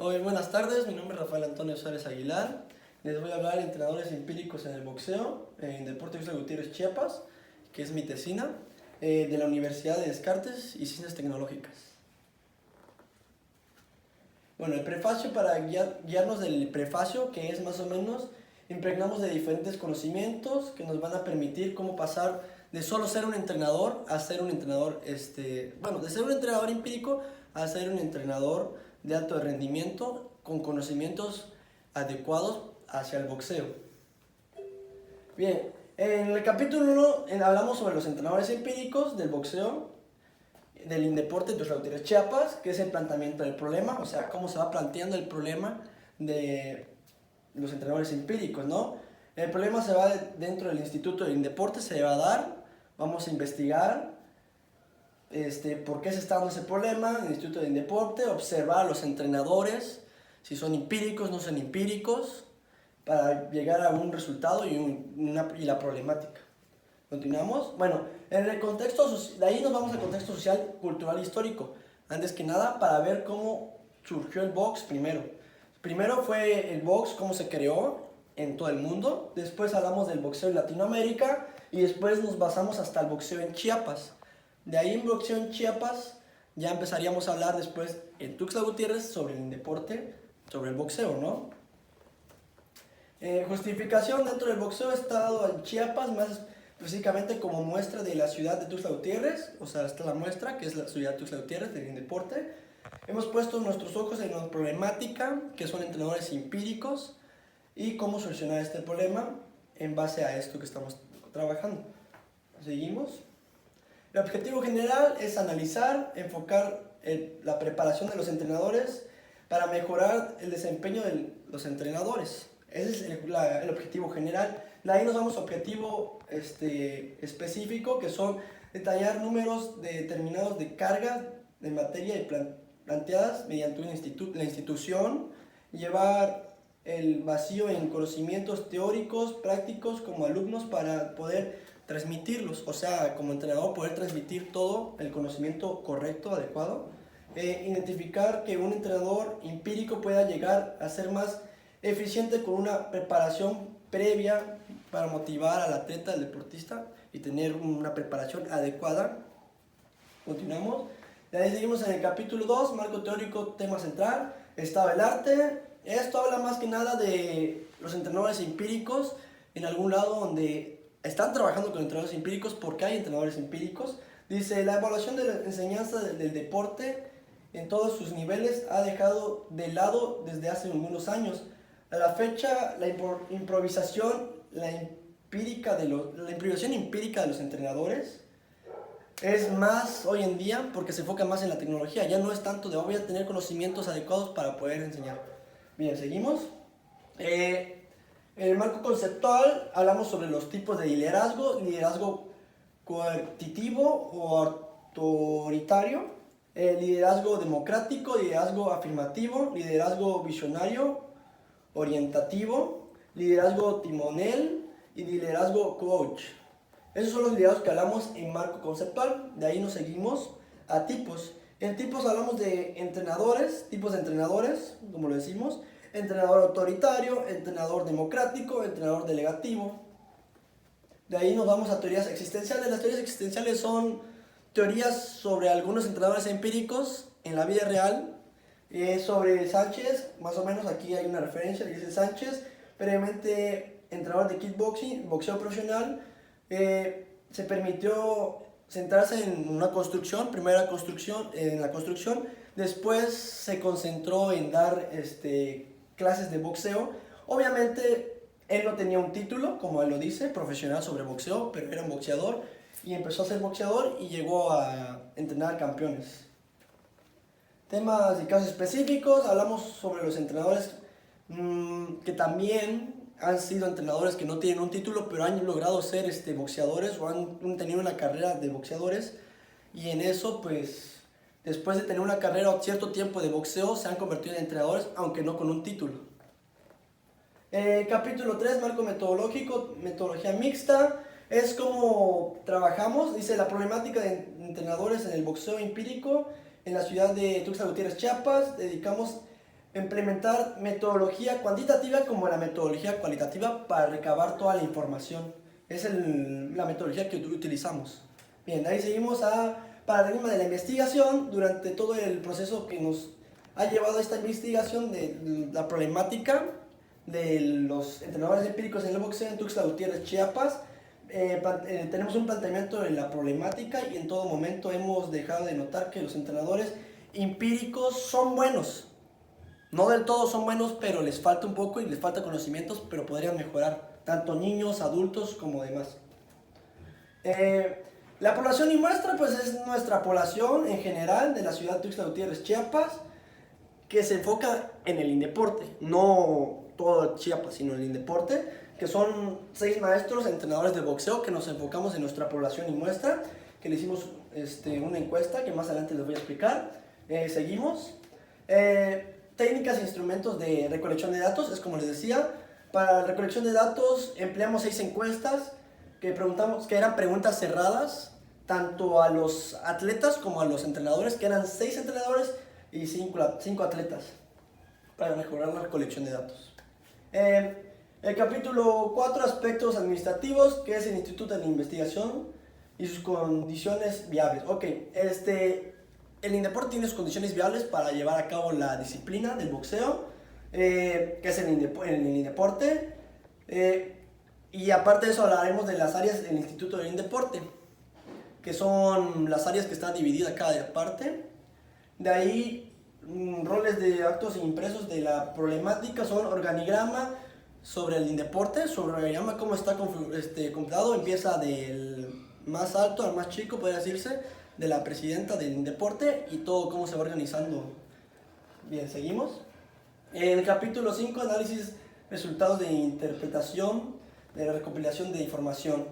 Hoy, buenas tardes, mi nombre es Rafael Antonio Suárez Aguilar. Les voy a hablar de entrenadores empíricos en el boxeo, en Deporte Tuxtla Gutiérrez, Chiapas, que es mi tesina, de la Universidad de Descartes y Ciencias Tecnológicas. Bueno, el prefacio, para guiarnos del prefacio, que es más o menos, impregnamos de diferentes conocimientos que nos van a permitir cómo pasar de solo ser un entrenador a ser un entrenador, de ser un entrenador empírico a ser un entrenador de alto rendimiento con conocimientos adecuados hacia el boxeo. Bien, en el capítulo 1 hablamos sobre los entrenadores empíricos del boxeo, del Indeporte de Tuxtla Gutiérrez, Chiapas, que es el planteamiento del problema, o sea, cómo se va planteando el problema de los entrenadores empíricos, ¿no? El problema se va dentro del Instituto del Indeporte, se va a dar, vamos a investigar por qué se está dando ese problema en el Instituto del Indeporte, observar a los entrenadores, si son empíricos, no son empíricos, para llegar a un resultado y la problemática. ¿Continuamos? Bueno, en el contexto, de ahí nos vamos al contexto social, cultural e histórico. Antes que nada, para ver cómo surgió el box primero. Primero fue el box, cómo se creó en todo el mundo. Después hablamos del boxeo en Latinoamérica y después nos basamos hasta el boxeo en Chiapas. De ahí en boxeo en Chiapas ya empezaríamos a hablar después en Tuxtla Gutiérrez sobre el deporte, sobre el boxeo, ¿no? Justificación dentro del boxeo está dado en Chiapas, más específicamente como muestra de la ciudad de Tuxtla Gutiérrez, o sea, está la muestra que es la ciudad de Tuxtla Gutiérrez del deporte. Hemos puesto nuestros ojos en la problemática, que son entrenadores empíricos, y cómo solucionar este problema en base a esto que estamos trabajando. Seguimos. El objetivo general es analizar, enfocar la preparación de los entrenadores para mejorar el desempeño de los entrenadores. Ese es el objetivo general. De ahí nos vamos a objetivo específico, que son detallar números determinados de carga de materia y planteadas mediante la institución, llevar el vacío en conocimientos teóricos, prácticos como alumnos para poder transmitirlos, o sea, como entrenador poder transmitir todo el conocimiento correcto, adecuado. Identificar que un entrenador empírico pueda llegar a ser más eficiente con una preparación previa para motivar al atleta, al deportista, y tener una preparación adecuada. Continuamos. De ahí seguimos en el capítulo 2, marco teórico, tema central, estado del arte. Esto habla más que nada de los entrenadores empíricos en algún lado donde están trabajando con entrenadores empíricos, porque hay entrenadores empíricos. Dice, la evaluación de la enseñanza del deporte en todos sus niveles ha dejado de lado desde hace algunos años. A la fecha, la improvisación empírica de los entrenadores es más hoy en día porque se enfoca más en la tecnología. Ya no es tanto de voy a tener conocimientos adecuados para poder enseñar. Bien, seguimos. En el marco conceptual hablamos sobre los tipos de liderazgo coercitivo o autoritario, liderazgo democrático, liderazgo afirmativo, liderazgo visionario, orientativo, liderazgo timonel y liderazgo coach. Esos son los liderazgos que hablamos en marco conceptual. De ahí nos seguimos a tipos. En tipos hablamos de entrenadores, tipos de entrenadores, como lo decimos: entrenador autoritario, entrenador democrático, entrenador delegativo. De ahí nos vamos a teorías existenciales. Las teorías existenciales son teorías sobre algunos entrenadores empíricos en la vida real. Sobre Sánchez, más o menos aquí hay una referencia, dice Sánchez, previamente entrenador de kickboxing, boxeo profesional. Se permitió centrarse en una construcción, en la construcción, después se concentró en dar clases de boxeo. Obviamente él no tenía un título, como él lo dice, profesional sobre boxeo, pero era un boxeador y empezó a ser boxeador y llegó a entrenar campeones. Temas y casos específicos, hablamos sobre los entrenadores que también han sido entrenadores que no tienen un título, pero han logrado ser boxeadores o han tenido una carrera de boxeadores, y en eso, pues, después de tener una carrera o cierto tiempo de boxeo, se han convertido en entrenadores, aunque no con un título. Capítulo 3, marco metodológico, metodología mixta, es como trabajamos. Dice, la problemática de entrenadores en el boxeo empírico en la ciudad de Tuxtla Gutiérrez, Chiapas. Dedicamos implementar metodología cuantitativa como la metodología cualitativa para recabar toda la información. Es la metodología que utilizamos. Bien, ahí seguimos a paradigma de la investigación. Durante todo el proceso que nos ha llevado a esta investigación de la problemática de los entrenadores empíricos en el boxeo en Tuxtla Gutiérrez, Chiapas, tenemos un planteamiento de la problemática y en todo momento hemos dejado de notar que los entrenadores empíricos son buenos. No del todo son buenos, pero les falta un poco y les falta conocimientos, pero podrían mejorar, tanto niños, adultos como demás. La población y muestra, pues es nuestra población en general de la ciudad de Tuxtla Gutiérrez, Chiapas, que se enfoca en el Indeporte, no todo Chiapas, sino en el Indeporte, que son 6 maestros, entrenadores de boxeo, que nos enfocamos en nuestra población y muestra, que le hicimos una encuesta que más adelante les voy a explicar. Seguimos. Técnicas e instrumentos de recolección de datos, es como les decía. Para la recolección de datos empleamos 6 encuestas que eran preguntas cerradas, tanto a los atletas como a los entrenadores, que eran 6 entrenadores y 5 atletas, para mejorar la recolección de datos. El capítulo 4, aspectos administrativos, que es el Instituto de Investigación y sus condiciones viables. Ok, el Indeporte tiene sus condiciones viables para llevar a cabo la disciplina del boxeo, que es el Indeporte. Y aparte de eso hablaremos de las áreas del Instituto del Indeporte, que son las áreas que están divididas cada parte. De ahí, roles de actos impresos de la problemática son organigrama sobre el Indeporte. Sobre el organigrama, cómo está completado, empieza del más alto al más chico, podría decirse, de la presidenta del Indeporte y todo cómo se va organizando. Bien, seguimos. En el capítulo 5, análisis, resultados de interpretación, de la recopilación de información.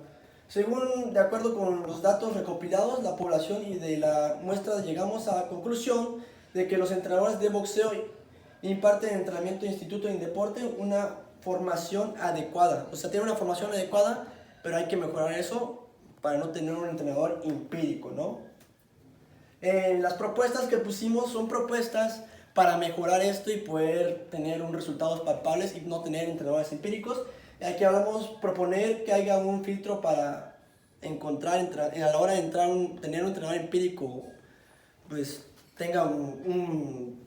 De acuerdo con los datos recopilados, la población y de la muestra llegamos a la conclusión de que los entrenadores de boxeo imparten entrenamiento de Instituto de Indeporte una formación adecuada. O sea, tienen una formación adecuada, pero hay que mejorar eso para no tener un entrenador empírico, ¿no? Las propuestas que pusimos son propuestas para mejorar esto y poder tener resultados palpables y no tener entrenadores empíricos. Aquí hablamos proponer que haya un filtro para encontrar, a la hora de tener un entrenador empírico, pues tenga un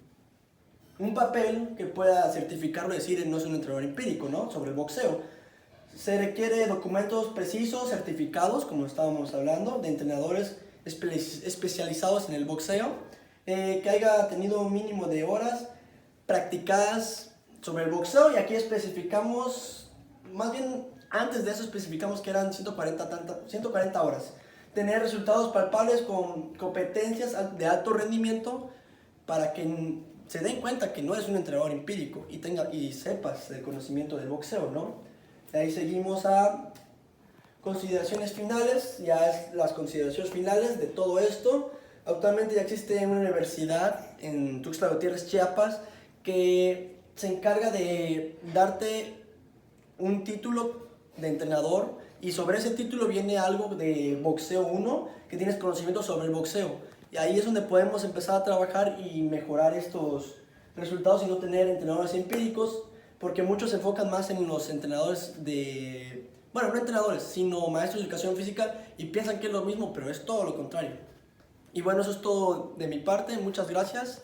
papel que pueda certificarlo y decir no es un entrenador empírico, ¿no? Sobre el boxeo. Se requiere documentos precisos, certificados, como estábamos hablando, de entrenadores especializados en el boxeo, que haya tenido un mínimo de horas practicadas sobre el boxeo, y aquí especificamos, más bien antes de eso especificamos que eran 140 horas. Tener resultados palpables con competencias de alto rendimiento para que se den cuenta que no es un entrenador empírico y sepas el conocimiento del boxeo, ¿no? De ahí seguimos a consideraciones finales. Ya es las consideraciones finales de todo esto. Actualmente ya existe una universidad en Tuxtla Gutiérrez, Chiapas, que se encarga de darte un título de entrenador, y sobre ese título viene algo de boxeo 1, que tienes conocimiento sobre el boxeo. Y ahí es donde podemos empezar a trabajar y mejorar estos resultados y no tener entrenadores empíricos, porque muchos se enfocan más en los entrenadores bueno, no entrenadores, sino maestros de educación física, y piensan que es lo mismo, pero es todo lo contrario. Y bueno, eso es todo de mi parte. Muchas gracias.